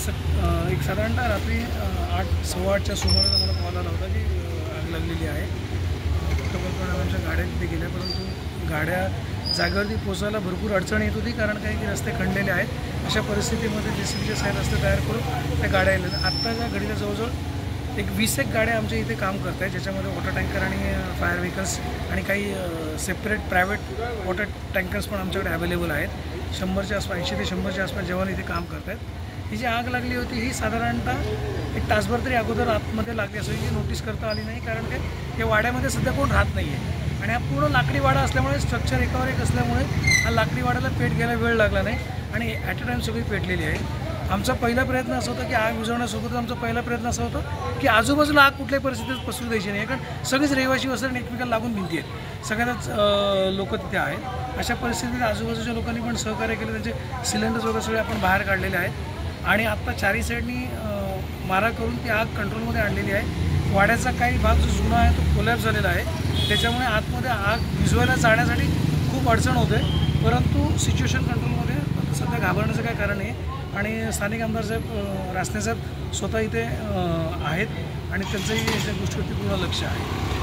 एक साधारणतः रात्री 8:15च्या सुमारास आम्हाला कॉल आला होता की आग लागलेली आहे. कुटुंबाकडून आमच्या गाड्या तिथे गेल्या, परंतु गाड्या जागेवरती पोहोचायला भरपूर अडचण येत होती, कारण काही की रस्ते खणलेले आहेत. अशा परिस्थितीमध्ये JCBचे साहेब रस्ते तयार करून त्या गाड्या आलेल्या. आत्ताच्या घडीला जवळजवळ एक 20 गाड्या आमच्या इथे काम करत आहेत, ज्याच्यामध्ये वॉटर टँकर आणि फायर व्हेकल्स आणि काही सेपरेट प्रायव्हेट वॉटर टँकर्स पण आमच्याकडे अवेलेबल आहेत. 100च्या आसपास 80 ते 100च्या आसपास जवान इथे काम करत आहेत. ही जी आग लागली होती ही साधारणतः एक तासभर तरी अगोदर आतमध्ये लागली असं ही नोटीस करता आली नाही, कारण ते या वाड्यामध्ये सध्या कोण राहत नाही आहे आणि हा पूर्ण लाकडी वाडा असल्यामुळे स्ट्रक्चर एकावर एक असल्यामुळे हा लाकडी वाड्याला पेट घ्यायला वेळ लागला नाही आणि ॲट अ टाईम सगळी पेटलेली आहे. आमचा पहिला प्रयत्न असा होता की आग विझवण्यासोबतच आमचा पहिला प्रयत्न असा होता की आजूबाजूला आग कुठल्याही परिस्थितीत पसरू द्यायची नाही, कारण सगळीच रहिवासी वस्ती आणि एकमेकाला लागून भिंती आहेत, सगळ्यांनाच लोक तिथे आहेत. अशा परिस्थितीत आजूबाजूच्या लोकांनी पण सहकार्य केलं, त्यांचे सिलेंडर्स वगैरे सगळे आपण बाहेर काढलेले आहेत आणि आत्ता चारही साईडनी मारा करून ती आग कंट्रोलमध्ये आणलेली आहे. वाड्याचा काही भाग जो जुना आहे तो कोलॅप्स झालेला आहे, त्याच्यामुळे आतमध्ये आग विझवायला जाण्यासाठी खूप अडचण होते, परंतु सिच्युएशन कंट्रोलमध्ये आता सध्या घाबरण्याचं काही कारण नाही आणि स्थानिक आमदार साहेब रासने साहेब स्वतः इथे आहेत आणि त्यांचंही याच्या गोष्टीवरती पूर्ण लक्ष आहे.